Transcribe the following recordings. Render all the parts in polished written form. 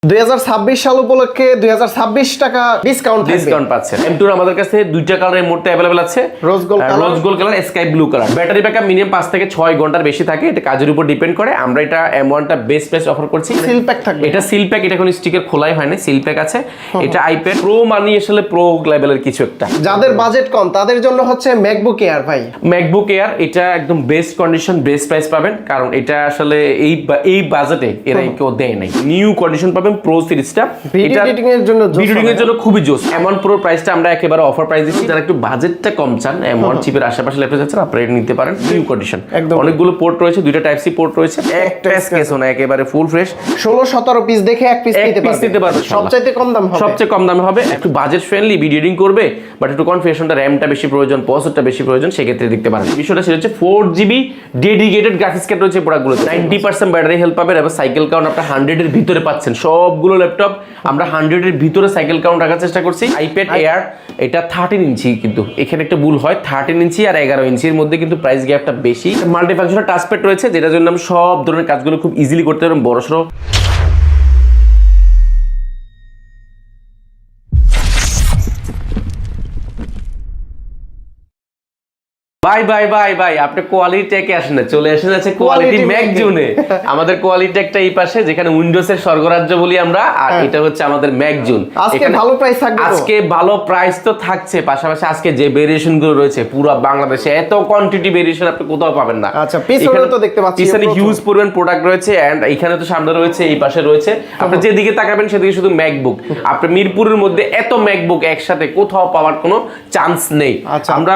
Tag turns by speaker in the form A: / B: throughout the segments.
A: 2026 সাল উপলক্ষে 2026 টাকা ডিসকাউন্ট
B: পাচ্ছেন। M2 আমাদের কাছে দুইটা কালারের মোডটা अवेलेबल আছে,
A: rose gold
B: colour, sky blue colour. Battery backup minimum 5 থেকে 6 ঘন্টার বেশি থাকে, এটা কাজের উপর ডিপেন্ড করে। আমরা এটা M1 টা বেস্ট প্রাইস অফার করছি।
A: সিল প্যাক থাকবে,
B: এটা সিল প্যাক, এটা কোনো স্টিকার খোলাই হয় না, সিল প্যাক আছে। এটা আইপ্যাড প্রো মানে আসলে প্রো লেভেলের কিছু একটা।
A: যাদের বাজেট কম তাদের জন্য হচ্ছে ম্যাকবুক এয়ার ভাই।
B: ম্যাকবুক এয়ার এটা একদম বেস্ট কন্ডিশন, বেস্ট প্রাইস পাবেন, কারণ এটা আসলে এই বাজেটে এরা কেউ দেয় নাই। নিউ কন্ডিশন পাবেন প্রো সিরিজটা।
A: ভিডিও এডিটিং এর জন্য
B: খুবই জোস। M1 প্রো প্রাইসটা আমরা একেবারে অফার প্রাইস দিচ্ছি। যারা একটু বাজেটটা কম চান, M1 চিপের আশেপাশে লেপটপ যাচ্ছেন, আপনারা এটা নিতে পারেন। নিউ কন্ডিশন, অনেকগুলো পোর্ট রয়েছে, দুইটা টাইপ সি পোর্ট রয়েছে, একটা কেস না, একেবারে ফুল ফ্রেশ।
A: 16-17 পিস দেখে এক পিস নিতে পারবেন। সবচেয়ে কম দাম হবে,
B: সবচেয়ে কম দামে হবে। একটু বাজেট ফ্রেন্ডলি, ভিডিও এডিটিং করবে বাট একটু কনফিগারেশনটা, র‍্যামটা বেশি প্রয়োজন, প্রসেসরটা বেশি প্রয়োজন, সেক্ষেত্রে দেখতে পারেন। বিষয়টা সেটা হচ্ছে 4GB ডেডিকেটেড গ্রাফিক্স কার্ড রয়েছে প্রোডাক্টগুলোতে। 90% ব্যাটারি হেলথ পাবেন এবং সাইকেল কাউন্ট আপনারা 100 এর ভিতরে পাচ্ছেন। সবগুলো ল্যাপটপ আমরা 100 এর ভিতরে সাইকেল কাউন্ট রাখার চেষ্টা করছি। আইপ্যাড এয়ার এটা 13 ইঞ্চি, কিন্তু এখানে একটা ভুল হয়, 13 ইঞ্চি আর 11 ইঞ্চির মধ্যে কিন্তু প্রাইস গ্যাপটা বেশি। মাল্টিফাংশনাল টাচপ্যাড রয়েছে, যেটার জন্য আমরা সব ধরনের কাজগুলো খুব ইজিলি করতে পারবেন। বড়সড় ভাই আপনি কোয়ালিটি টেকে আসেন না, চলে আসেন আছে কোয়ালিটি ম্যাকজুনে। আমাদের কোয়ালিটি টেকটা এই পাশে, যেখানে উইন্ডোজের স্বর্গরাজ্য বলি আমরা, আর এটা হচ্ছে আমাদের ম্যাকজুন।
A: আজকে ভালো প্রাইস থাকবে,
B: আজকে ভালো প্রাইস তো থাকছে, পাশাপাশি আজকে যে ভেরিয়েশন গুলো রয়েছে পুরো বাংলাদেশে এত কোয়ান্টিটি ভেরিয়েশন আপনি কোথাও পাবেন না।
A: আচ্ছা, পিছনে তো দেখতে পাচ্ছি
B: পিছনে হিউজ পরিমাণ প্রোডাক্ট রয়েছে, এন্ড এখানে তো সামনে রয়েছে, এই পাশে রয়েছে। আপনি যেদিকে তাকাবেন সেদিকে শুধু ম্যাকবুক। আপনি মিরপুরের মধ্যে এত ম্যাকবুক একসাথে কোথাও পাওয়ার কোনো চান্স নেই। আমরা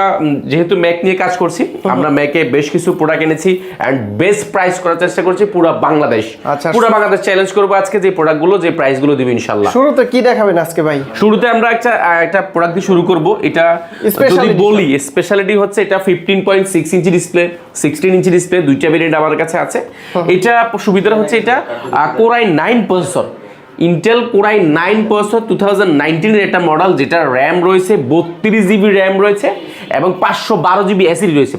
B: যেহেতু ম্যাক নিয়ে কাজ করছি, আমরা ম্যাকে বেশ কিছু প্রোডাক্ট এনেছি এন্ড বেস্ট প্রাইস করার চেষ্টা করছি পুরো বাংলাদেশ। পুরো বাংলাদেশ চ্যালেঞ্জ করব আজকে, যে প্রোডাক্টগুলো, যে প্রাইসগুলো দিব ইনশাআল্লাহ।
A: শুরুতে কি দেখাবেন আজকে ভাই?
B: শুরুতে আমরা একটা প্রোডাক্ট দিয়ে শুরু করব। এটা যদি বলি স্পেশালিটি হচ্ছে এটা 15.6 ইঞ্চি ডিসপ্লে, 16 ইঞ্চি ডিসপ্লে, দুইটা ভেরিয়েন্ট আমার কাছে আছে। এটা সুবিধা হচ্ছে এটা Core i9 processor, Intel Core i9 processor 2019 এর একটা মডেল, যেটা র্যাম রয়েছে 32GB র্যাম রয়েছে এবং 512GB এসএসডি রয়েছে।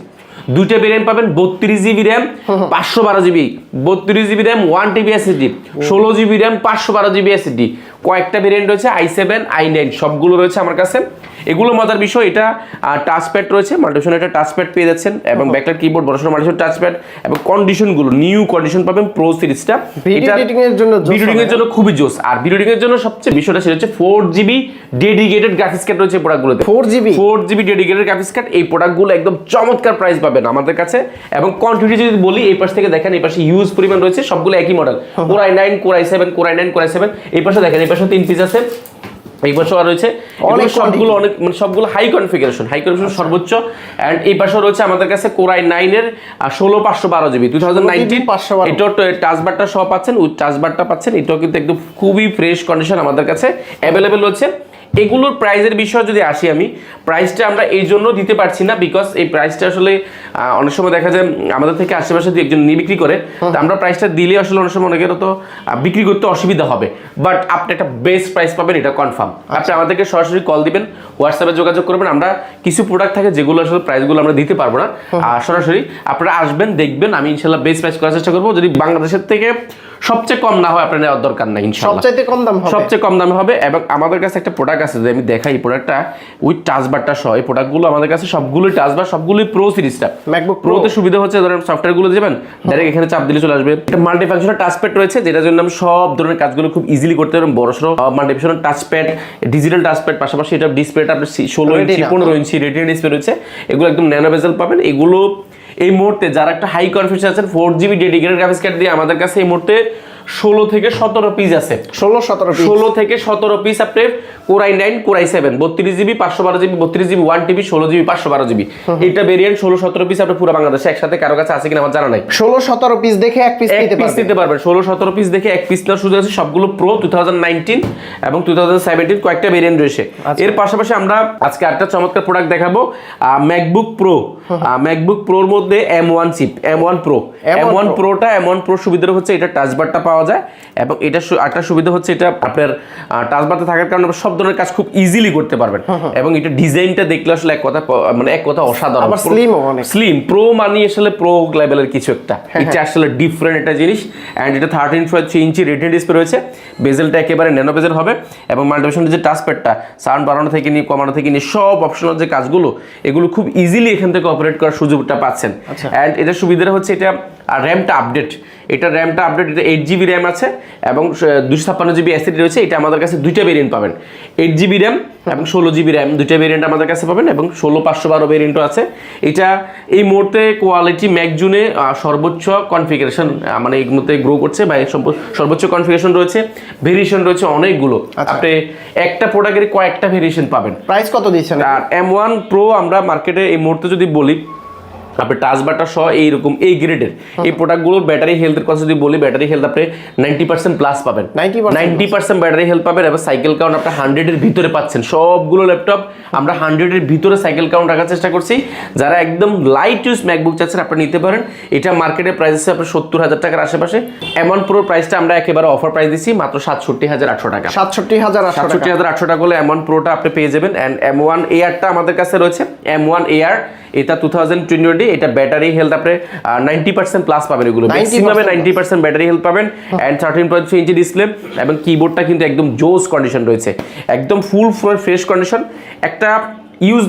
B: দুইটা ভেরিয়েন্ট পাবেন, 32GB RAM, 512GB, 32GB RAM, 1TB SSD, 16GB RAM, 512GB SSD. কয়েকটা ভেরিয়েন্ট রয়েছে, i7 i9 সবগুলো রয়েছে আমার কাছে। এগুলো মজার বিষয়, এটা টাচপ্যাড রয়েছে, মাল্টিফাংশনাল একটা টাচপ্যাড পেয়ে যাচ্ছেন এবং ব্যাকলাইট কিবোর্ড, বড়সড় মাল্টিফাংশনাল টাচপ্যাড এবং কন্ডিশনগুলো নিউ কন্ডিশন পাবেন প্রো সিরিজটা।
A: ভিডিও এডিটিং এর জন্য
B: খুবই জোস। আর ভিডিও এডিটিং এর জন্য সবচেয়ে বিষয়টা সেটা হচ্ছে 4GB ডেডিকেটেড গ্রাফিক্স কার্ড রয়েছে প্রোডাক্টগুলোতে। 4GB ডেডিকেটেড গ্রাফিক্স কার্ড, এই প্রোডাক্টগুলো একদম চমৎকার প্রাইস পাবেন আমাদের কাছে। এবং কোয়ান্টিটি যদি বলি, এই পাশ থেকে দেখেন, এই পাশে হিউজ পরিমাণ রয়েছে, সবগুলো একই model, Core i9, Core i7, Core i9, Core i7। এই পাশে দেখেন, এই পাশে 3 পিস আছে, এই পাশে আর রয়েছে সবগুলো অনেক, মানে সবগুলো হাই কনফিগারেশন সর্বোচ্চ। এন্ড এই পাশে রয়েছে আমাদের কাছে Core i9 এর 16/512GB 2019। এটা টাচবারটা সহ পাচ্ছেন, উইথ টাচবারটা পাচ্ছেন। এটাও কিন্তু একদম খুবই ফ্রেশ কন্ডিশন আমাদের কাছে অ্যাভেলেবেল হচ্ছে। এগুলোর প্রাইসের বিষয়ে যদি আসি, আমি প্রাইসটা আমরা এই জন্য দিতে পারছি না, বিকজ এই প্রাইসটা আসলে অনেক সময় দেখা যায় আমাদের থেকে আশেপাশে দিয়ে একজন নিয়ে বিক্রি করে, তো আমরা প্রাইসটা দিলে আসলে অনেক সময় অনেকের তো বিক্রি করতে অসুবিধা হবে। বাট আপনি একটা বেস্ট প্রাইস পাবেন, এটা কনফার্ম। আপনি আমাদেরকে সরাসরি কল দিবেন, হোয়াটসঅ্যাপে যোগাযোগ করবেন। আমরা কিছু প্রোডাক্ট থাকে যেগুলো আসলে প্রাইসগুলো আমরা দিতে পারবো না, আর সরাসরি আপনারা আসবেন, দেখবেন, আমি ইনশাল্লাহ বেস্ট প্রাইস করার চেষ্টা করবো। যদি বাংলাদেশের থেকে সবচেয়ে কম না হয়, আপনার নেওয়ার দরকার নাই ইনশাআল্লাহ, সবচেয়ে কম দামে হবে। এবং আমাদের কাছে একটা প্রোডাক্ট আছে, যে আমি দেখাই, প্রোডাক্টটা উইথ টাচবারটা সহ। এই প্রোডাক্টগুলো আমাদের কাছে সবগুলোই টাচবার, সবগুলোই প্রো সিরিজটা। ম্যাকবুক প্রোতে সুবিধা হচ্ছে, ধরেন সফটওয়্যারগুলো যাবেন ডাইরেক্ট এখানে চাপ দিলে চলে আসবে। এটা মাল্টিফাংশনাল টাচপ্যাড রয়েছে, যেটার জন্য আমরা সব ধরনের কাজগুলো খুব ইজিলি করতে পারবেন। বড়সড় মাল্টিফাংশনাল টাচপ্যাড, ডিজিটাল টাচপ্যাড, পাশাপাশি এটা ডিসপ্লেটা আপনার 16 ইঞ্চি 15 ইঞ্চি রেটিনা ডিসপ্লে রয়েছে। এগুলো একদম ন্যানো বেজেল পাবেন। এগুলো এই মুহূর্তে যারা একটা হাই কনফিগারেশন আছেন, 4GB ডেডিকেটেড গ্রাফিক্স কার্ড দিয়ে আমাদের কাছে এই মুহূর্তে 16 থেকে 17 পিস আছে। 16 থেকে 17 পিস আপনার Core i9, Core i7, 32GB, 512GB, 32GB, 1TB, 16GB, 512GB। এটা ভেরিয়েন্ট 16-17 পিস আপনার পুরো বাংলাদেশে একসাথে কারো কাছে আছে কিনা আমার জানা নাই।
A: 16-17 পিস দেখে এক পিস নিতে পারবেন।
B: 16-17 পিস দেখে এক পিস নেওয়ার সুযোগ আছে। সবগুলো প্রো 2019 এবং 2017 কয়েকটা ভেরিয়েন্ট রয়েছে। এর পাশাপাশি আমরা আজকে একটা চমৎকার প্রোডাক্ট দেখাবো, ম্যাকবুক প্রো। ম্যাকবুক প্রোর মধ্যে M1 chip, M1 pro. M1 প্রোটা, M1 pro সুবিধা হচ্ছে এটা টাচবারটা পাওয়া যায় এবং এটা একটা সুবিধা হচ্ছে এটা আপনার টাচ বারতে থাকার কারণে সব ধরনের কাজ খুব ইজিলি করতে পারবেন এবং এটা ডিজাইনটা দেখলে আসলে এক কথা অসাধারণ, স্লিম প্রো মানে আসলে প্রো লেভেলের কিছু একটা, এটা আসলে ডিফারেন্ট একটা জিনিস। অ্যান্ড এটা 13.3 ইঞ্চি রেটিনা ডিসপ্লে রয়েছে, বেজেলটা একেবারে ন্যানো বেজেল হবে এবং মাল্টিভিশনের যে টাচ প্যাডটা সাউন্ড বাড়ানো থেকে নিয়ে কমানো থেকে নিয়ে সব অপশনাল যে কাজগুলো এগুলো খুব ইজিলি এখান থেকে অপারেট করার সুযোগটা পাচ্ছেন। অ্যান্ড এটা সুবিধাটা হচ্ছে এটা র্যামটা আপডেট, এটা 8GB র্যাম আছে এবং 256GB এসএসডি রয়েছে। এটা আমাদের কাছে দুইটা ভেরিয়েন্ট পাবেন, 8GB র্যাম এবং 16GB র্যাম, দুইটা ভেরিয়েন্ট আমাদের কাছে পাবেন এবং 16512 ভেরিয়েন্টও আছে। এটা এই মুহূর্তে কোয়ালিটি ম্যাকজুনে সর্বোচ্চ কনফিগারেশন মানে এই মুহূর্তে গ্রো করছে বা সর্বোচ্চ কনফিগারেশন রয়েছে, ভেরিয়েশন রয়েছে অনেকগুলো। আপনি একটা প্রোডাক্টের কয়েকটা ভেরিয়েশন পাবেন।
A: প্রাইস কত দিচ্ছেন?
B: আর M1 Pro আমরা মার্কেটে এই মুহূর্তে যদি বলি আপনি টাচ বারটা সহ এইরকম এই গ্রেডের এই প্রোডাক্টগুলোর ব্যাটারি হেলথের কথা যদি বলি, ব্যাটারি হেলথ আপনি 90% প্লাস পাবেন, 90% ব্যাটারি হেলথ পাবেন এবং সাইকেল কাউন্ট আপনি 100 এর ভিতরে পাচ্ছেন। সবগুলো ল্যাপটপ আমরা 100 এর ভিতরে সাইকেল কাউন্ট রাখার চেষ্টা করছি। যারা একদম লাইট ইউজ ম্যাকবুক চাচ্ছেন আপনি নিতে পারেন। এটা মার্কেটের প্রাইস আছে আপনার 70,000 টাকার আশেপাশে। M1 Pro প্রাইসটা আমরা একেবারে অফার প্রাইস দিচ্ছি মাত্র 67,800 টাকা। 67,800 টাকা হলে M1 Proটা আপনি পেয়ে যাবেন। এন্ড M1 Airটা আমাদের কাছে রয়েছে, M1 Air এটা 2020, এটা ব্যাটারি হেলথ আপনি 90% প্লাস পাবেন, এগুলো ম্যাক্সিমামে 90% ব্যাটারি হেলথ পাবেন। এন্ড 13.3 ইঞ্চি ডিসপ্লে এবং কিবোর্ডটা কিন্তু একদম জোস কন্ডিশন রয়েছে, একদম ফুল ফ্রেশ কন্ডিশন। একটা ইউজ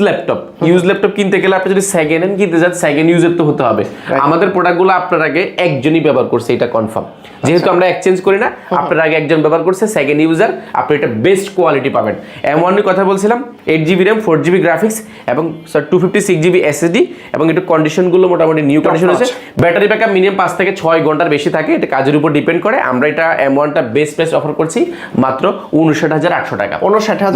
B: ল্যাপটপ কিনতে গেলে আপনি যদি সেকেন্ড হ্যান্ড কিনতে যান, সেকেন্ড ইউজের তো হতে হবে। আমাদের প্রোডাক্টগুলো আপনার আগে একজনই ব্যবহার করছে, এটা কনফার্ম, যেহেতু আমরা এক্সচেঞ্জ করি না। আপনার আগে একজন ব্যবহার করছে, সেকেন্ড ইউজার, আপনি এটা বেস্ট কোয়ালিটি পাবেন। M1 এর কথা বলছিলাম, 8GB র্যাম, 4GB গ্রাফিক্স এবং 256GB SSD এবং এটা কন্ডিশনগুলো মোটামুটি নিউ কন্ডিশন আছে। ব্যাটারি ব্যাকআপ মিনিমাম 5 থেকে 6 ঘন্টার বেশি থাকে, এটা কাজের উপর ডিপেন্ড করে। আমরা এটা M1টা বেস্ট প্রাইস অফার করছি মাত্র 59,800 টাকা।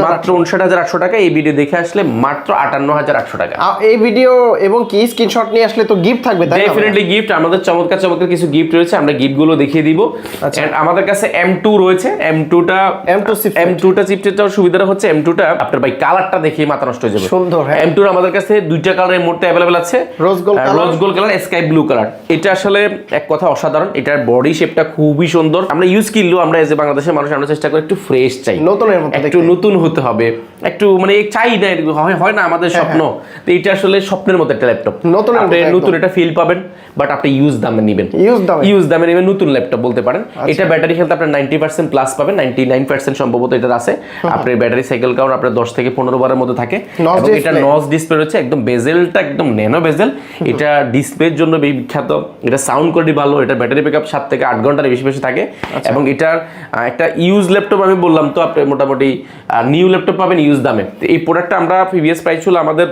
B: মাত্র 59,800 টাকা। এই ভিডিও দেখে আসলে মাত্র 58,800 টাকা।
A: এই ভিডিও এবং কি স্ক্রিনশট নিয়ে আসলে তো গিফট থাকবে, তাই না?
B: ডেফিনেটলি গিফট, আমাদের চমৎকার কিছু গিফট রয়েছে, আমরা গিফটগুলো দেখিয়ে দিব। এন্ড আমাদের কাছে M2 রয়েছে, M2টা চিপসেটটার সুবিধাটা হচ্ছে M2টা আপনার ভাই কালারটা দেখে মাথা নষ্ট হয়ে যাবে,
A: সুন্দর।
B: M2 আমাদের কাছে দুইটা কালারের মধ্যে अवेलेबल আছে, rose gold colour, sky blue colour. এটা আসলে এক কথা অসাধারণ, এটার বডি শেপটা খুবই সুন্দর। আমরা ইউজ কিনলেও আমরা এজ এ বাংলাদেশের মানুষ আমরা চেষ্টা করি একটু ফ্রেশ চাই, নতুনের মতো, একটু নতুন হতে হবে, একটু মানে চাই না, হয় না আমাদের স্বপ্ন। তো এটা আসলে স্বপ্নের মতো একটা ল্যাপটপ, নতুন এটা ফিল পাবেন, বাট আপনি ইউজ দামে নেবেন, নতুন ল্যাপটপ বলতে পারেন। এটা ব্যাটারি হেলথ আপনার 90% প্লাস পাবেন, 99% সম্ভবত এটার আছে। আপনার ব্যাটারি সাইকেল কাউন্ট আপনার 10 থেকে 15 বারের মধ্যে থাকে এবং এটা নচ ডিসপ্লে রয়েছে, একদম বেজেলটা একদম ন্যানো বেজেল। এটা ডিসপ্লের জন্য বিখ্যাত, এটা সাউন্ড কোয়ালিটি ভালো, এটা ব্যাটারি ব্যাকআপ 7 থেকে 8 ঘন্টার বেশি থাকে এবং এটার একটা ইউজ ল্যাপটপ আমি বললাম তো আপনি মোটামুটি নিউ ল্যাপটপ পাবেন ইউজ দামে। এই প্রোডাক্টটা আমরা প্রিভিয়াস প্রাইস ছিল আমাদের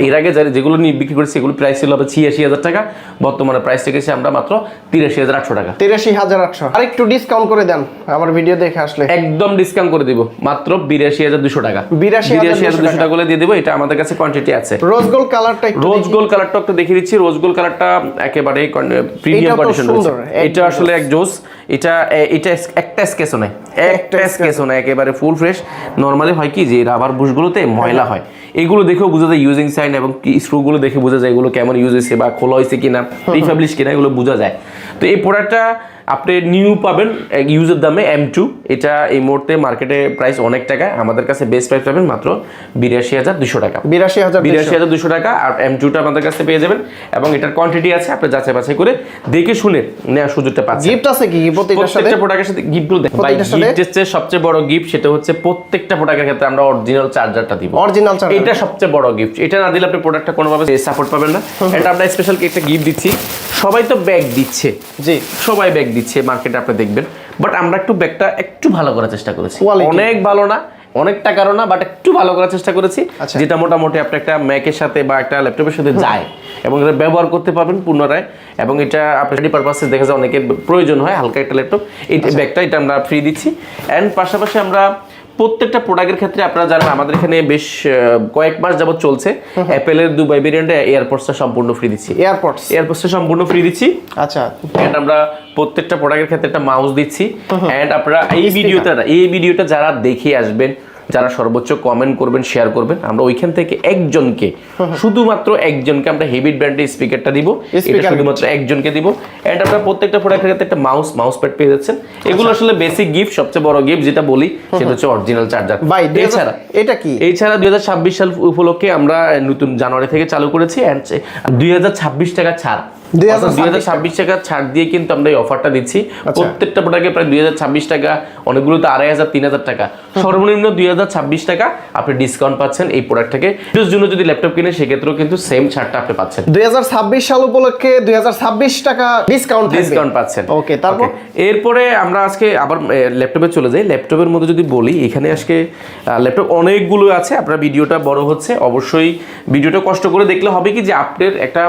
B: এর আগে যেগুলো নিয়ে বিক্রি করেছি সেগুলো প্রাইস ছিল 86,000 টাকা, বর্তমানে প্রাইস রেখেছি আমরা মাত্র 83,800 টাকা। 83,800।
A: আর একটু ডিসকাউন্ট করে দেন আমার ভিডিও দেখে আসলে।
B: একদম ডিসকাউন্ট করে দিব, মাত্র 82,200 টাকা। 82,200 টাকা করে দিয়ে দেব। এটা আমাদের কাছে কোয়ান্টিটি আছে।
A: রোজ গোল্ড কালারটা
B: একটু দেখিয়ে দিচ্ছি। রোজ গোল্ড কালারটা একেবারে প্রিমিয়াম কন্ডিশন রয়েছে। এটা আসলে এক জোস। এটা একটা স্কেচও নাই, একেবারে ফুল ফ্রেশ। নরমালি হয় কি যে রাবার বুশগুলোতে ময়লা হয়, এগুলো দেখেও বোঝা যায় ইউজিং সাইন এবং স্ক্রুগুলো দেখে বোঝা যায় এগুলো কেমন ইউজ হয়েছে বা খোলা হয়েছে কিনা, রিফাবলিশ কিনা, এগুলো বোঝা যায়। তো এই প্রোডাক্টটা আপনি নিউ পাবেন ইউজের দামে M2। এটা এই মুহূর্তে মার্কেটে প্রাইস অনেক টাকা, আমাদের কাছে বেস্ট প্রাইস পাবেন মাত্র 82,200 টাকা। 82,200 টাকা। আর M2টা আমাদের কাছে পেয়ে যাবেন এবং এটার কোয়ান্টিটি আছে, আপনি যাচাই বাছাই করে দেখে শুনে নেওয়ার সুযোগটা পাচ্ছেন।
A: গিফট আছে কি
B: প্রত্যেকটা প্রোডাক্টের সাথে গিফটগুলো দেখেন ভাই। গিফটের সবচেয়ে বড় গিফট সেটা হচ্ছে প্রত্যেকটা প্রোডাক্টের ক্ষেত্রে আমরা অরিজিনাল চার্জারটা দিব। এটা সবচেয়ে বড় গিফট। এটা না দিলে আপনি প্রোডাক্টটা কোনোভাবে সাপোর্ট পাবেন না। এটা আমরা স্পেশাল একটা গিফট দিচ্ছি। সবাই তো ব্যাগ দিচ্ছে, জি সবাই ব্যাগ দিচ্ছে মার্কেটে আপনি দেখবেন, বাট আমরা একটু ব্যাগটা একটু ভালো করার চেষ্টা করেছি। অনেক ভালো না, অনেক টাকারও না, বাট একটু ভালো করার চেষ্টা করেছি, যেটা মোটামুটি আপনি একটা ম্যাকের সাথে বা একটা ল্যাপটপের সাথে যায় এবং এটা ব্যবহার করতে পারবেন পুনরায়। এবং এটা আপনার পারপাসে দেখা যায় অনেকের প্রয়োজন হয় হালকা একটা ল্যাপটপ, এই ব্যাগটা এটা আমরা ফ্রি দিচ্ছি। অ্যান্ড পাশাপাশি আমরা প্রত্যেকটা প্রোডাক্টের ক্ষেত্রে আপনারা জানেন আমাদের এখানে বেশ কয়েক মাস যাবত চলছে অ্যাপেলের দুবাই ভেরিয়েন্টে এয়ারপোর্টসটা সম্পূর্ণ ফ্রি দিচ্ছি। এয়ারপোর্টসটা সম্পূর্ণ ফ্রি দিচ্ছি। আচ্ছা, এন্ড আমরা প্রত্যেকটা প্রোডাক্টের ক্ষেত্রে একটা মাউস দিচ্ছি। এন্ড আপনারা এই ভিডিওটা যারা দেখে আসবেন, যারা সর্বোচ্চ কমেন্ট করবেন, শেয়ার করবেন, আমরা ওইখান থেকে একজনকে, শুধুমাত্র একজনকে আমরা হেভিট ব্র্যান্ডের স্পিকারটা দিব। এটা শুধুমাত্র একজনকে দিব। এন্ড আপনারা প্রত্যেকটা প্রোডাক্টের ক্ষেত্রে একটা মাউস প্যাড পেয়ে যাচ্ছেন। এগুলো আসলে বেসিক গিফট, সবচেয়ে বড় গিফট যেটা বলি সেটা হচ্ছে অরিজিনাল চার্জার।
A: এছাড়া এটা কি?
B: এছাড়া 2026 সাল উপলক্ষে আমরা নতুন জানুয়ারি থেকে চালু করেছি 2026 টাকা ছাড়। 2026 টাকা ছাড় দিয়ে কিন্তু আমরা এই অফারটা দিচ্ছি। প্রত্যেকটা প্রোডাক্টে প্রায় 2026 টাকা, অনেকগুলো তো 2500 3000 টাকা, সর্বনিম্ন 2026 টাকা আপনি ডিসকাউন্ট পাচ্ছেন এই প্রোডাক্ট থেকে। এর জন্য যদি ল্যাপটপ কিনে সেক্ষেত্রেও কিন্তু সেম ছাড়টা আপনি পাচ্ছেন।
A: 2026 সাল উপলক্ষে 2026 টাকা ডিসকাউন্ট
B: পাচ্ছেন।
A: ওকে, তারপর
B: এরপরে আমরা আজকে আবার ল্যাপটপে চলে যাই। ল্যাপটপের মধ্যে যদি বলি, এখানে আজকে ল্যাপটপ অনেকগুলো আছে। আপনার ভিডিওটা বড় হচ্ছে, অবশ্যই ভিডিওটা কষ্ট করে দেখলে হবে কি যে আপনার একটা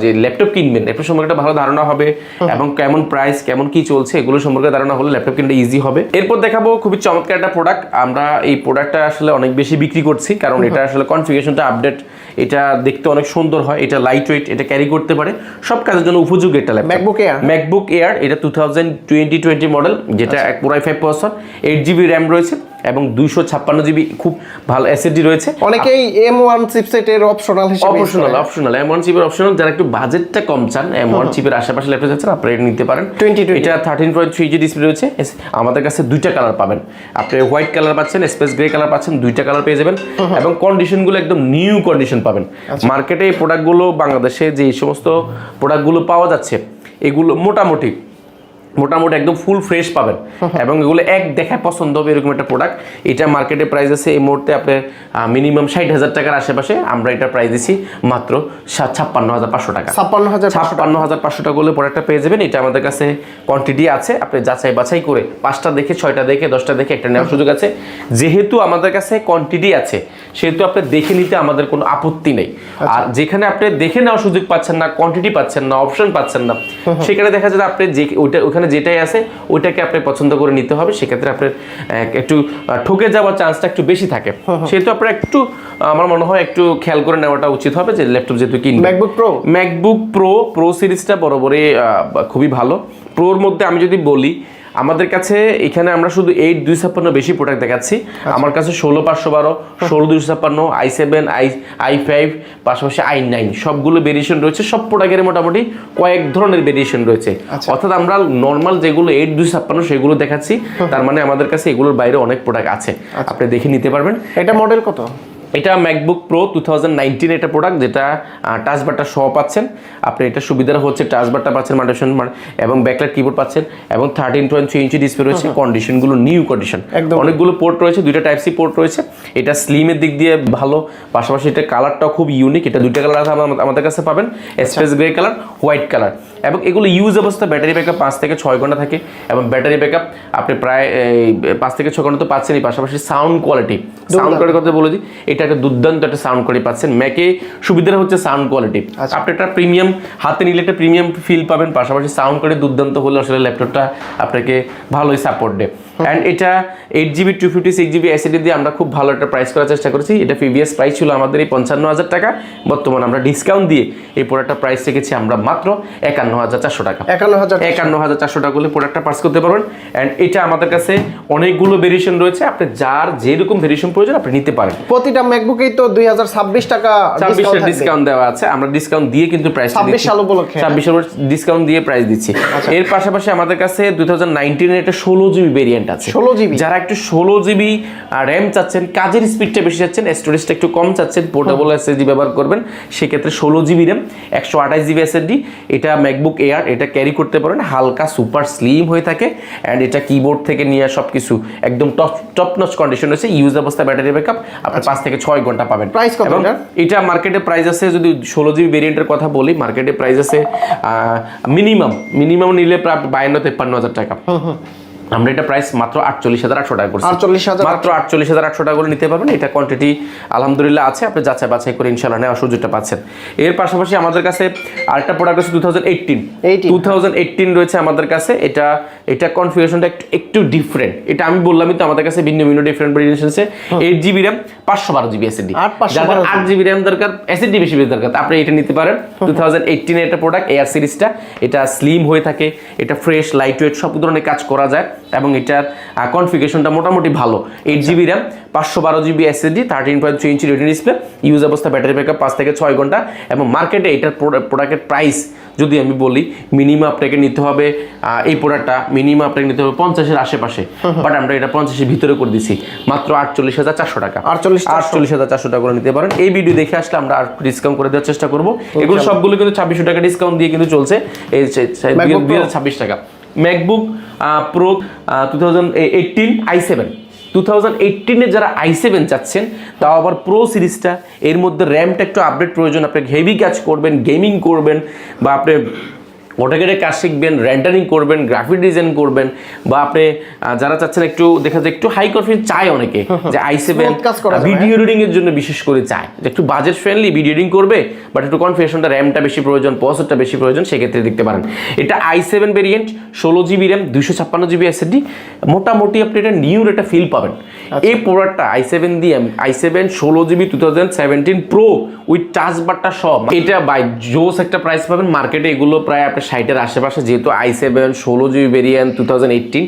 B: যে ল্যাপটপ কিনবেন ল্যাপটপ সম্পর্কে একটা ভালো ধারণা হবে, এবং কেমন প্রাইস কেমন কি চলছে এগুলো সম্পর্কে ধারণা হলে ল্যাপটপ কিনতে ইজি হবে। এরপর দেখাবো খুবই চমৎকার একটা প্রোডাক্ট। আমরা এই প্রোডাক্টটা আসলে অনেক বেশি বিক্রি করছি, কারণ এটা আসলে কনফিগারেশনটা আপডেট, এটা দেখতে অনেক সুন্দর হয়, এটা লাইট ওয়েট, এটা ক্যারি করতে পারে, সব কাজের জন্য উপযোগী একটা ল্যাপটপ। ম্যাকবুক এয়ার এটা 2020 মডেল, যেটা পুরাই 5 প্রসেসর, 8GB র্যাম রয়েছে এবং 256GB খুব ভালো এসএসডি রয়েছে।
A: অনেকেই M1 চিপসেটের অপশনাল
B: M1 চিপের অপশনাল, যারা একটু বাজেটটা কম চান, M1 চিপের আশেপাশে ল্যাপটপ যাচ্ছেন, আপনারা এটা নিতে পারেন। এটা 13.3G ডিসপ্লে রয়েছে। আমাদের কাছে দুইটা কালার পাবেন, আপনি হোয়াইট কালার পাচ্ছেন, স্পেস গ্রে কালার পাচ্ছেন, দুইটা কালার পেয়ে যাবেন, এবং কন্ডিশনগুলো একদম নিউ কন্ডিশন পাবেন। মার্কেটে এই প্রোডাক্টগুলো, বাংলাদেশে যে সমস্ত প্রোডাক্টগুলো পাওয়া যাচ্ছে, এগুলো মোটামুটি একদম ফুল ফ্রেশ পাবেন, এবং এগুলো এক দেখায় পছন্দ হবে এরকম একটা প্রোডাক্ট। এটা মার্কেটে প্রাইস আছে এই মুহূর্তে আপনার মিনিমাম 60,000 টাকার আশেপাশে। আমরা এটা প্রাইস দিচ্ছি মাত্র 56,500 টাকা। 56,500 টাকা করলে প্রোডাক্টটা পেয়ে যাবেন। এটা আমাদের কাছে কোয়ান্টিটি আছে, আপনি যাচাই বাছাই করে 5টা দেখে, 6টা দেখে, 10টা দেখে একটা নেওয়ার সুযোগ আছে। যেহেতু আমাদের কাছে কোয়ান্টিটি আছে, সেহেতু আপনি দেখে নিতে আমাদের কোনো আপত্তি নেই। আর যেখানে আপনি দেখে নেওয়ার সুযোগ পাচ্ছেন না, কোয়ান্টিটি পাচ্ছেন না, অপশন পাচ্ছেন না, সেখানে দেখা যায় আপনি যে ওখানে যেটাই আছে ওইটাকে আপনি পছন্দ করে নিতে হবে। সেক্ষেত্রে আপনার একটু ঠকে যাওয়ার চান্সটা একটু বেশি থাকে। সেহেতু আপনার একটু, আমার মনে হয় একটু খেয়াল করে নেওয়াটা উচিত হবে যে ল্যাপটপ যেহেতু কিনবেন। ম্যাকবুক প্রো সিরিজটা বরাবরই খুবই ভালো। প্রোর মধ্যে আমি যদি বলি, আমাদের কাছে এখানে আমরা শুধু 8256 বেশি প্রোডাক্ট দেখাচ্ছি। আমার কাছে 16512, 16256, i7, i5, পাশাপাশি i9 সবগুলো ভেরিয়েশন রয়েছে। সব প্রোডাক্টের মোটামুটি কয়েক ধরনের ভেরিয়েশন রয়েছে। অর্থাৎ আমরা নর্মাল যেগুলো 8256 সেগুলো দেখাচ্ছি, তার মানে আমাদের কাছে এগুলোর বাইরে অনেক প্রোডাক্ট আছে, আপনি দেখে নিতে পারবেন।
A: এটা মডেল কত?
B: এটা ম্যাকবুক প্রো 2019 এটা প্রোডাক্ট, যেটা টাচ বারটা সহ পাচ্ছেন। আপনি এটা সুবিধা হচ্ছে টাচ বারটা পাচ্ছেন, মাল্টিফাংশন এবং ব্যাকলাইট কিবোর্ড পাচ্ছেন, এবং 13.3 ইঞ্চি ডিসপ্লে রয়েছে। কন্ডিশনগুলো নিউ কন্ডিশন, অনেকগুলো পোর্ট রয়েছে, দুইটা টাইপ সি পোর্ট রয়েছে। এটা স্লিমের দিক দিয়ে ভালো, পাশাপাশি এটা কালারটাও খুব ইউনিক। এটা দুইটা কালার আমাদের কাছে পাবেন, space grey colour, white colour. এবং এগুলো ইউজ অবস্থা ব্যাটারি ব্যাকআপ 5 থেকে 6 ঘন্টা থাকে, এবং ব্যাটারি ব্যাকআপ আপনি প্রায় 5 থেকে 6 ঘন্টা তো পাচ্ছেনই। পাশাপাশি সাউন্ড কোয়ালিটি কথা বলে দিই, এটা একটা দুর্দান্ত একটা সাউন্ড কোয়ালিটি পাচ্ছেন। ম্যাকে সুবিধা হচ্ছে সাউন্ড কোয়ালিটি, আপনি একটা প্রিমিয়াম হাতে নিলে একটা প্রিমিয়াম ফিল পাবেন। পাশাপাশি সাউন্ড কোয়ালিটি দুর্দান্ত হলে আসলে ল্যাপটপটা আপনাকে ভালোই সাপোর্ট দেয়। অ্যান্ড এটা 8GB 256GB এসএসডি দিয়ে আমরা খুব ভালো একটা প্রাইস করার চেষ্টা করেছি। এটা প্রিভিয়াস প্রাইস ছিল আমাদের এই 55,000 টাকা, বর্তমানে আমরা ডিসকাউন্ট দিয়ে এই প্রোডাক্টটা প্রাইস রেখেছি আমরা মাত্র 51,400 টাকা। 51,400 টাকা করলে প্রোডাক্টটা পার্স করতে পারবেন। অ্যান্ড এটা আমাদের কাছে অনেকগুলো ভেরিয়েশন রয়েছে, আপনি যার যেরকম ভেরিয়েশন প্রয়োজন আপনি নিতে পারেন।
A: প্রতিটা ম্যাকবুকেই তো 2026 টাকা
B: ডিসকাউন্ট দেওয়া আছে, আমরা ডিসকাউন্ট দিয়ে কিন্তু প্রাইস
A: 26 সাল উপলক্ষে
B: 26 সাল ডিসকাউন্ট দিয়ে প্রাইস দিচ্ছি। এর পাশাপাশি আমাদের কাছে 2019 এর একটা 16GB ভেরিয়েন্ট আছে।
A: 16GB,
B: যারা একটু 16GB র্যাম চাচ্ছেন, কাজের স্পিডটা বেশি চাচ্ছেন, স্টোরেজটা একটু কম চাচ্ছেন, পোর্টেবল এসএসডি ব্যবহার করবেন, সেক্ষেত্রে 16GB র্যাম 128GB এসএসডি, এটা ম্যাকবুক এয়ার, এটা ক্যারি করতে পারেন। হালকা সুপার স্লিম হয়ে থাকে, অ্যান্ড এটা কিবোর্ড থেকে নিয়ে সবকিছু একদম টপ নচ কন্ডিশন রয়েছে। ইউজ অবস্থা ব্যাটারি ব্যাকআপ আপনি 5 থেকে 6 ঘন্টা পাবেন।
A: প্রাইস কত?
B: এটা মার্কেটে প্রাইস আছে, যদি 16GB ভেরিয়েন্টের কথা বলি, মার্কেটে প্রাইস আছে মিনিমাম নিলে প্রায় 52-53,000 টাকা। আমরা এটা প্রাইস মাত্র 48,800 টাকা করছি। মাত্র 48,800 টাকা করে নিতে পারবেন। এটা কোয়ান্টিটি আলহামদুলিল্লাহ আছে, আপনি যাচাই বাছাই করে ইনশাআল্লাহ নেওয়ার সুযোগটা পাচ্ছেন। এর পাশাপাশি আমাদের কাছে আরেকটা প্রোডাক্ট আছে 2018 রয়েছে আমাদের কাছে। এটা কনফিগারেশনটা একটু ডিফারেন্ট। এটা আমি বললামই তো, আমাদের কাছে ভিন্ন ডিফারেন্ট ভেরিয়েশন আছে। 8GB র্যাম 512GB এসএসডি, যাদের 8GB র্যাম দরকার, এসএসডি বেশি দরকার, আপনি এটা নিতে পারেন। 2018 এর একটা প্রোডাক্ট এয়ার সিরিজটা, এটা স্লিম হয়ে থাকে, এটা ফ্রেশ লাইট ওয়েট সব ধরনের কাজ করা যায়। এবং এটার কনফিগারেশনটা মোটামুটি ভালো। 8GB র্যাম, 512GB SSD, 13.3 ইঞ্চি রেটিনা ডিসপ্লে, ইউজ অবস্থা ব্যাটারি ব্যাকআপ 5 থেকে 6 ঘন্টা। এবং মার্কেটে এটার প্রোডাক্টের প্রাইস যদি আমি বলি, মিনিমাম আপনাকে নিতে হবে এই প্রোডাক্টটা মিনিমাম আপনাকে নিতে হবে 50-এর আশেপাশে, বাট আমরা এটা 50-এর ভিতরে করে দিছি মাত্র 48,400 টাকা। 48,400 টাকা করে নিতে পারেন। এই ভিডিও দেখে আসলে আমরা আর ডিসকাউন্ট করে দেওয়ার চেষ্টা করবো। এগুলো সবগুলো কিন্তু 2600 টাকা ডিসকাউন্ট দিয়ে কিন্তু চলছে, এই 2026 টাকা। ম্যাকবুক প্রো 2018 i7, 2018-এ যারা i7 চাচ্ছেন, তাও আবার প্রো সিরিজটা, এর মধ্যে র্যামটা একটু আপডেট প্রয়োজন, আপনি হেভি কাজ করবেন, গেমিং করবেন, বা আপনি অটোক্যাডে কাজ শিখবেন, রেন্ডারিং করবেন, গ্রাফিক ডিজাইন করবেন, বা আপনি যারা চাচ্ছেন একটু দেখা যায় একটু হাই কনফিডেন্স চায় অনেকে, যে i7 ভিডিও এডিটিং এর জন্য বিশেষ করে চায় যে একটু বাজেট ফ্রেন্ডলি ভিডিও এডিটিং করবে, বাট একটু কনফিগারেশনটা র্যামটা বেশি প্রয়োজন, প্রসেসরটা বেশি প্রয়োজন, সেক্ষেত্রে দেখতে পারেন। এটা i7 variant, 16GB RAM, 256GB SSD, মোটামুটি আপনি এটা নিউর একটা ফিল পাবেন। এই প্রোডাক্টটা i7 দিয়ে, i7 16GB 2017 pro with touch বারটা সব, এটা বাই জোস একটা প্রাইস পাবেন। মার্কেটে এগুলো প্রায় আপনার 60-এর আশেপাশে, যেহেতু i7 16GB ভেরিয়েন্ট 2018,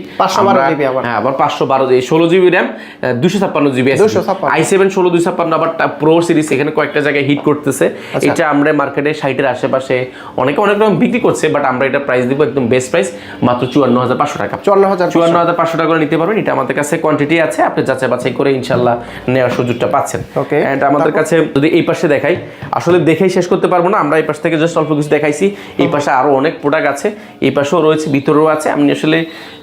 B: হ্যাঁ আবার 512 16GB র্যাম, 256GB i7 256, আবার প্রো সিরিজ এখানে কয়েকটা জায়গায় হিট করতেছে। এটা আমরা মার্কেটে 60-এর আশেপাশে অনেক রকম বিক্রি করছে, বাট আমরা এটা প্রাইস দিব একদম বেস্ট প্রাইস মাত্র 54,500 টাকা। 54,500 টাকা করে নিতে পারবেন। এটা আমাদের কাছে কোয়ান্টিটি আছে, আপনি যাচাই বাছাই করে ইনশাআল্লাহ নেওয়ার সুযোগটা পাচ্ছেন। এন্ড আমাদের কাছে যদি এই পাশে দেখাই, আসলে দেখেই শেষ করতে পারবো না, আমরা এই পাশ থেকে জাস্ট অল্প কিছু দেখাইছি। এই পাশে আরো অনেক প্রোডাক্ট আছে, এই পাশেও রয়েছে, ভিতরেও আছে। আমি আসলে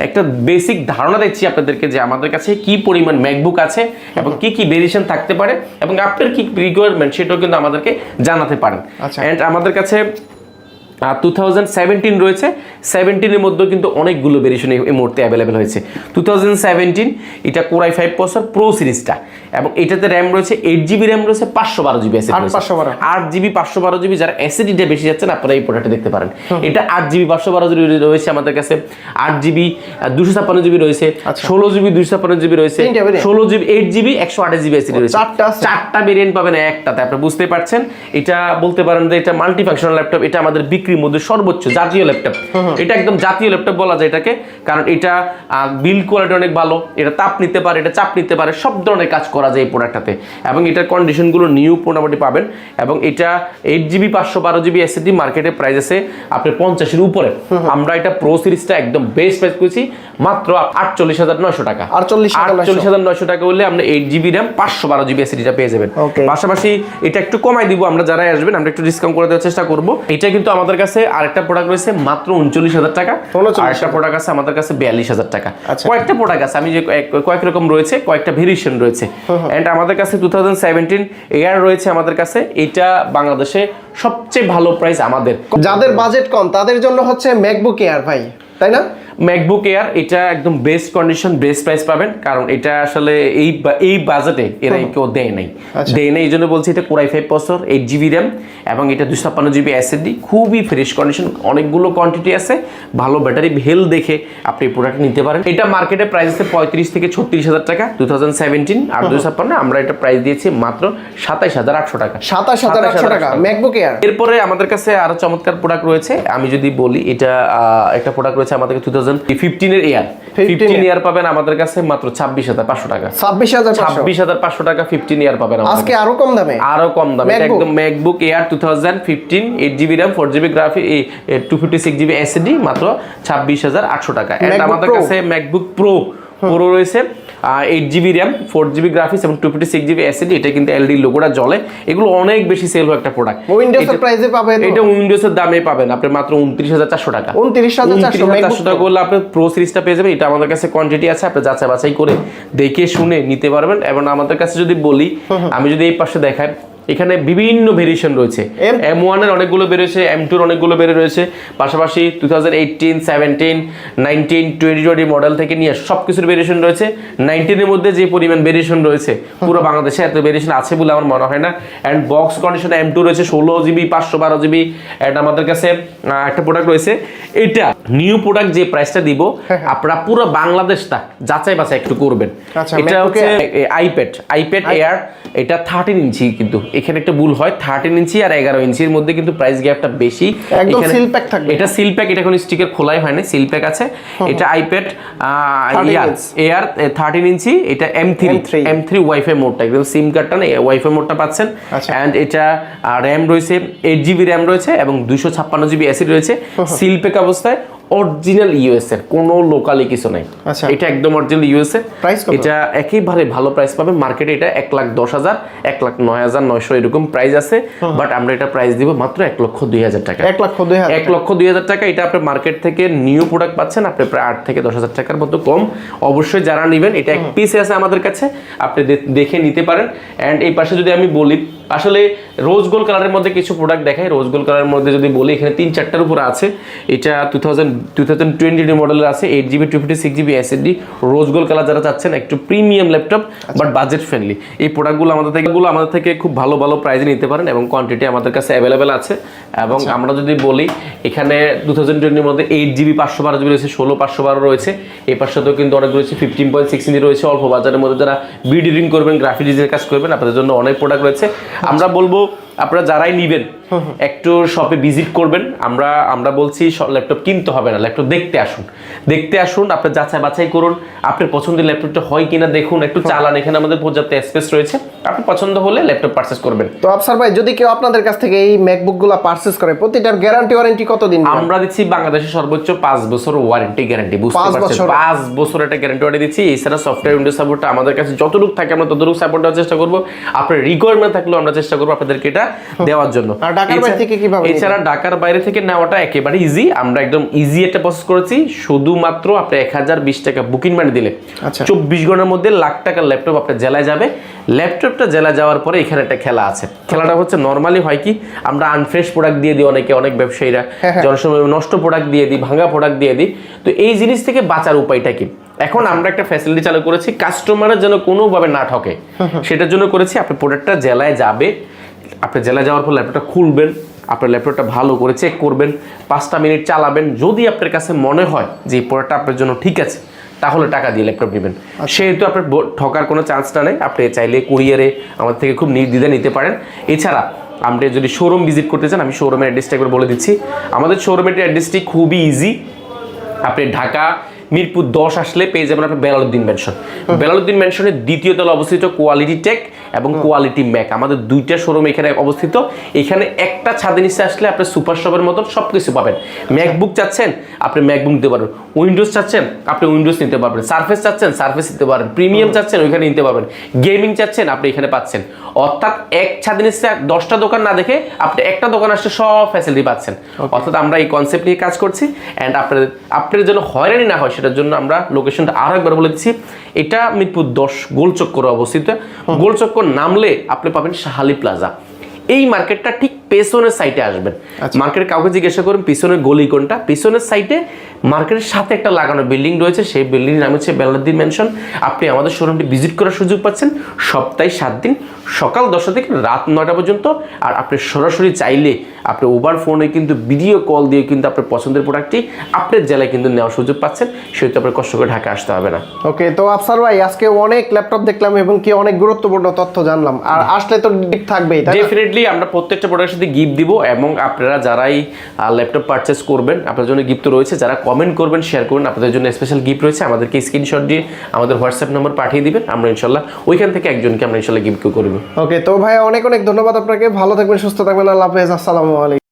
B: একটা বেসিক ধারণা দিচ্ছি আপনাদেরকে যে আমাদের কাছে কি পরিমাণ ম্যাকবুক আছে এবং কি কি ভেরিয়েশন থাকতে পারে এবং আপনার কি রিকোয়ারমেন্ট সেটাও কিন্তু আমাদেরকে জানাতে পারেন। এন্ড আমাদের কাছে 2017 রয়েছে, 17-এর মধ্যেও কিন্তু অনেকগুলো ভেরিয়েশন এই মুহূর্তে অ্যাভেলেবেল হয়েছে। 2017 এটা Core i5 প্রসেসর প্রো সিরিজটা, এবং এটাতে র্যাম রয়েছে 8GB র্যাম রয়েছে, 512GB SSD, 8GB 512GB। যারা SSDটা বেশি যাচ্ছেন আপনারা এই প্রোডাক্টটা দেখতে পারেন। এটা 8GB 512GB রয়েছে আমাদের কাছে, 8GB 256GB রয়েছে, 16GB 256GB রয়েছে, 16GB 8GB 128GB SSD রয়েছে। চারটা ভেরিয়েন্ট পাবেন একটাতে, আপনি বুঝতে পারছেন। এটা বলতে পারেন যে এটা মাল্টিফাংশনাল ল্যাপটপ, এটা আমাদের বিক্রির মধ্যে সর্বোচ্চ জাতীয় ল্যাপটপ। এটা একদম জাতীয় ল্যাপটপ বলা যায় এটাকে, কারণ এটা বিল্ড কোয়ালিটি অনেক ভালো, এটা তাপ নিতে পারে, এটা চাপ নিতে পারে, সব ধরনের কাজ করা যায় এই প্রোডাক্টটাতে। এবং এটার কন্ডিশনগুলো নিউ মোটামুটি পাবেন। এবং এটা 8GB 512GB SSD মার্কেটের প্রাইস আছে আপনার 50-এর উপরে। আমরা এটা প্রো সিরিজটা একদম বেস্ট প্রাইস করেছি মাত্র 48,900 টাকা। 48,900 টাকা হলে আপনি 8GB র্যাম 512GB SSDটা পেয়ে যাবেন। পাশাপাশি এটা একটু কমাই দিব, আমরা যারা আসবেন আমরা একটু ডিসকাউন্ট করে দেওয়ার চেষ্টা করব। এটা কিন্তু আমাদের কাছে আরেকটা প্রোডাক্ট রয়েছে মাত্র 39,000 টাকা, আরেকটা প্রোডাক্ট আছে আমাদের কাছে 42,000 টাকা। কয়েকটা প্রোডাক্ট আছে, আমি যে কয়েক রকম রয়েছে, কয়েকটা ভেরিয়েশন রয়েছে। এন্ড আমাদের কাছে 2017 এয়ার রয়েছে আমাদের কাছে, এটা বাংলাদেশে সবচেয়ে ভালো প্রাইস আমাদের।
A: যাদের বাজেট কম তাদের জন্য হচ্ছে ম্যাকবুক এয়ার ভাই, তাই না?
B: ম্যাকবুক এয়ার এটা একদম বেস্ট কন্ডিশন, বেস্ট প্রাইস পাবেন, কারণ এটা আসলে এই বাজেটে এরা কেউ দেয় নাই, এই জন্য বলছি। এটা Core i5 processor, 8GB RAM, এবং এটা 256GB SSD, খুবই ফ্রেশ কন্ডিশন, অনেকগুলো কোয়ান্টিটি আছে, ভালো ব্যাটারি হেলথ দেখে আপনি এই প্রোডাক্ট নিতে পারেন। এটা মার্কেটে প্রাইস আছে 35 থেকে 36,000 টাকা 2017, আর 256 আমরা এটা প্রাইস দিয়েছি মাত্র 27,800 টাকা।
A: 27,800 টাকা ম্যাকবুক এয়ার।
B: এরপরে আমাদের কাছে আরো চমৎকার প্রোডাক্ট রয়েছে, আমি যদি বলি এটা একটা প্রোডাক্ট রয়েছে আমাদের 2015 এর এয়ার, 15 ইয়ার পাবেন আমাদের কাছে মাত্র 26,500 টাকা। 26,500 টাকা 15 ইয়ার পাবেন
A: আজকে আরো কম দামে,
B: এটা একদম MacBook air 2015, 8GB RAM, 4GB graphic, 256GB SSD মাত্র 26,800 টাকা। এন্ড আমাদের কাছে ম্যাকবুক প্রো রয়েছে, 8GB র্যাম, 4GB গ্রাফিক্স এবং 256GB SSD। এটা কিন্তু এলডি লোগোটা জ্বলে, এগুলো অনেক বেশি সেল হয় একটা প্রোডাক্ট।
A: উইন্ডোজের প্রাইসে পাবেন,
B: এটা উইন্ডোজের দামে পাবেন আপনি মাত্র 29,400 টাকা। 29,400 টাকা করলে আপনি প্রো সিরিজটা পেয়ে যাবেন। এটা আমাদের কাছে কোয়ান্টিটি আছে, আপনি যাচাই বাছাই করে দেখে শুনে নিতে পারবেন। এবং আমাদের কাছে যদি বলি, আমি যদি এই পাশে দেখাই, এখানে বিভিন্ন ভেরিয়েশন রয়েছে, M1 এর অনেকগুলো বেরিয়েছে, M2 এর অনেকগুলো বেরিয়ে রয়েছে, পাশাপাশি 2018, 17, 19, 2020 মডেল থেকে নিয়ে সবকিছুর ভেরিয়েশন রয়েছে। 19 এর মধ্যে যে পরিমাণ ভেরিয়েশন রয়েছে পুরো বাংলাদেশে এত ভেরিয়েশন আছে বলে আমার মনে হয় না। এন্ড বক্স কন্ডিশনে M2 রয়েছে 16GB 512GB। এন্ড আমাদের কাছে একটা প্রোডাক্ট রয়েছে, এটা নিউ প্রোডাক্ট, যে প্রাইসটা দিব আপনারা পুরো বাংলাদেশটা যাচাই বাছাই একটু করবেন। এটা হচ্ছে আইপ্যাড এয়ার, এটা 13 ইঞ্চি কিন্তু এখানে একটা ভুল হয় 13 ইঞ্চি আর 11 ইঞ্চির মধ্যে কিন্তু প্রাইস গ্যাপটা বেশি।
A: একদম সিল প্যাক থাকবে,
B: এটা সিল প্যাক, এটা কোনো স্টিকার খোলাই হয় না, সিল প্যাক আছে। এটা আইপ্যাড এয়ার 13 ইঞ্চি, এটা M3 ওয়াইফাই মোডটা, একদম সিম কার্ডটা না ওয়াইফাই মোডটা পাচ্ছেন। এন্ড এটা র্যাম রয়েছে 8GB র্যাম রয়েছে এবং 256GB এসএসডি রয়েছে, সিল প্যাক অবস্থায়, অরিজিনাল ইউএস এর, কোনো লোকালি কিছু নাই। এটা একদম অরিজিনাল ইউএস এর। এটা একেবারে ভালো প্রাইস পাবেন মার্কেটে, এটা 1,10,000 1,09,900 এরকম প্রাইস আছে, বাট আমরা এটা প্রাইস দিব মাত্র 1,02,000 টাকা। 1,02,000 টাকা। এটা আপনি মার্কেট থেকে নিউ প্রোডাক্ট পাচ্ছেন আপনি প্রায় 8 থেকে 10,000 টাকার মতো কম। অবশ্যই যারা নেবেন, এটা এক পিস আছে আমাদের কাছে, আপনি দেখে নিতে পারেন। এন্ড এই পাশে যদি আমি বলি, আসলে রোজ গোল্ড কালারের মধ্যে কিছু প্রোডাক্ট দেখাই। রোজ গোল্ড কালারের মধ্যে যদি বলি, এখানে 3-4টার উপরে আছে। এটা 2020 মডেলের আছে, 8GB 256GB SSD rose gold colour. যারা চাচ্ছেন একটু premium laptop but budget friendly, এই প্রোডাক্টগুলো আমাদের থেকে খুব ভালো ভালো প্রাইসে নিতে পারেন এবং কোয়ান্টিটি আমাদের কাছে অ্যাভেলেবেল আছে। এবং আমরা যদি বলি, এখানে 2020 মধ্যে 8GB 512GB রয়েছে, 16/512 রয়েছে। এই পাশেও কিন্তু অনেক রয়েছে, 15.6 ইঞ্চি রয়েছে। অল্প বাজারের মধ্যে যারা ভিডিও এডিটিং করবেন, গ্রাফিক ডিজাইনের কাজ করবেন, আপনাদের জন্য অনেক প্রোডাক্ট রয়েছে। আমরা বলবো আপনারা যারাই নিবেন একটু শপে ভিজিট করবেন। আমরা বলছি ল্যাপটপ কিনতে হবে না, ল্যাপটপ দেখতে আসুন, আপনি যাচাই বাছাই করুন, আপনার পছন্দের ল্যাপটপটা হয় কিনা দেখুন, একটু চালান। এখানে আমাদের পর্যাপ্ত স্পেস রয়েছে, আপনি পছন্দ হলে ল্যাপটপ পারচেজ করবেন।
A: তো আফসার ভাই, যদি কেউ আপনাদের কাছ থেকে এই ম্যাকবুকগুলো পারচেজ করে, প্রতিটার গ্যারান্টি ওয়ারেন্টি কতদিন?
B: আমরা দিচ্ছি বাংলাদেশে সর্বোচ্চ 5 বছর ওয়ারেন্টি গ্যারান্টি। বুঝতে পারছেন, 5 বছর একটা গ্যারান্টি ওয়ারেন্টি দিচ্ছি। এছাড়া সফটওয়্যার উইন্ডোজ সাপোর্টটা আমাদের কাছে যতটুকু থাকে আমরা ততটুকু সাপোর্ট দেওয়ার চেষ্টা করব। আপনার রিকোয়ারমেন্ট থাকলেও আমরা চেষ্টা করব আপনাদেরকে এটা দেওয়ার জন্য। এছাড়া ঢাকার বাইরে থেকে নেওয়াটা একেবারে ইজি, আমরা একদম ইজি একটা প্রসেস করেছি। শুধুমাত্র আপনি 1020 টাকা বুকিং মানি দিলে 24 ঘন্টার মধ্যে লাখ টাকার ল্যাপটপ আপনার জেলায় যাবে। ল্যাপটপটা জেলায় যাওয়ার পরে এখানে একটা খেলা আছে। খেলাটা হচ্ছে, নর্মালি হয় কি, আমরা আনফ্রেশ প্রোডাক্ট দিয়ে দিই, অনেক ব্যবসায়ীরা জনসময় নষ্ট প্রোডাক্ট দিয়ে দিই, ভাঙা প্রোডাক্ট দিয়ে দিই। তো এই জিনিস থেকে বাঁচার উপায়টা কি? এখন আমরা একটা ফ্যাসিলিটি চালু করেছি, কাস্টমারের যেন কোনোভাবে না ঠকে, সেটার জন্য করেছি। আপনি প্রোডাক্টটা জেলায় যাবে, আপনি জেলায় যাওয়ার পর ল্যাপটপটা খুলবেন, আপনার ল্যাপটপটা ভালো করে চেক করবেন, 5টা মিনিট চালাবেন। যদি আপনার কাছে মনে হয় যে এই প্রোডাক্টটা আপনার জন্য ঠিক আছে, তাহলে টাকা দিয়ে ল্যাপটপ নেবেন। সেহেতু আপনার ঠকার কোনো চান্সটা নেই। আপনি চাইলে কুরিয়ারে আমাদের থেকে খুব নির্দ্বিধায় নিতে পারেন। এছাড়া আপনি যদি শোরুম ভিজিট করতে চান, আমি শোরুমের অ্যাড্রেসটা একবার বলে দিচ্ছি। আমাদের শোরুমের অ্যাড্রেসটি খুবই ইজি। আপনি ঢাকা মিরপুর 10 আসলে পেয়ে যাবেন আপনি বেলালউদ্দিন মেনশন। বেলালউদ্দিন মেনশনের দ্বিতীয় তলা অবস্থিত কোয়ালিটি টেক এবং কোয়ালিটি ম্যাক, আমাদের দুইটা শোরুম এখানে অবস্থিত। এখানে একটা ছাদের নিচে আসলে আপনি সুপার শপের মতন সব কিছু পাবেন। ম্যাকবুক চাচ্ছেন, আপনি ম্যাকবুক নিতে পারবেন। উইন্ডোজ চাচ্ছেন, আপনি উইন্ডোজ নিতে পারবেন। সার্ফেস চাচ্ছেন, সার্ফেস নিতে পারবেন। প্রিমিয়াম চাচ্ছেন, ওইখানে নিতে পারবেন। গেমিং চাচ্ছেন, আপনি এখানে পাচ্ছেন। অর্থাৎ এক ছাদের নিচে 10টা দোকান না দেখে আপনি একটা দোকান আসলে সব ফ্যাসিলিটি পাচ্ছেন। অর্থাৎ আমরা এই কনসেপ্ট নিয়ে কাজ করছি। অ্যান্ড আপনার জন্য হয়রানি না হয় সেটার জন্য আমরা লোকেশনটা আরো একবার বলে দিচ্ছি। এটা মিরপুর 10 গোলচক্করে অবস্থিত। গোলচক্কর নামলে আপনি পাবেন শাহালি প্লাজা। এই মার্কেটটা ঠিক পেছনের সাইডে আসবেন। মার্কেটে কাউকে জিজ্ঞাসা করুন পিছনের গলি কোনটা, পিছনের সাইডে মার্কেটের সাথে একটা লাগানো বিল্ডিং রয়েছে, সেই বিল্ডিং নাম হচ্ছে বেলালউদ্দিন মেনশন। আপনি আমাদের শোরুমটি ভিজিট করার সুযোগ পাচ্ছেন সপ্তাহে 7 দিন, সকাল 10টা থেকে রাত 9টা পর্যন্ত। আর আপনি সরাসরি চাইলে আপনি ওভার ফোনে কিন্তু ভিডিও কল দিয়ে কিন্তু আপনার পছন্দের প্রোডাক্টটি আপনার জেলায় কিন্তু নেওয়ার সুযোগ পাচ্ছেন। সেহেতু আপনার কষ্ট করে ঢাকা আসতে হবে না।
A: ওকে, তো আফসার ভাই, আজকে অনেক ল্যাপটপ দেখলাম এবং কি অনেক গুরুত্বপূর্ণ তথ্য জানলাম। আর আসলে তো গিফট থাকবেই,
B: ডেফিনেটলি আমরা প্রত্যেকটা প্রোডাক্টের সাথে গিফট দিব। এবং আপনারা যারাই ল্যাপটপ পারচেস করবেন, আপনার জন্য গিফট রয়েছে। যারা কমেন্ট করবেন, শেয়ার করবেন, আপনাদের জন্য স্পেশাল গিফট রয়েছে। আমাদেরকে স্ক্রিনশট দিয়ে আমাদের হোয়াটসঅ্যাপ নম্বর পাঠিয়ে দিবেন, আমরা ইনশাল্লাহ ওইখান থেকে একজনকে আমরা ইনশাল্লাহ গিফট করব।
A: ওকে, তো ভাই অনেক ধন্যবাদ আপনাকে। ভালো থাকবেন, সুস্থ থাকবেন। আল্লাহ হাফেজ। আসসালামু আলাইকুম।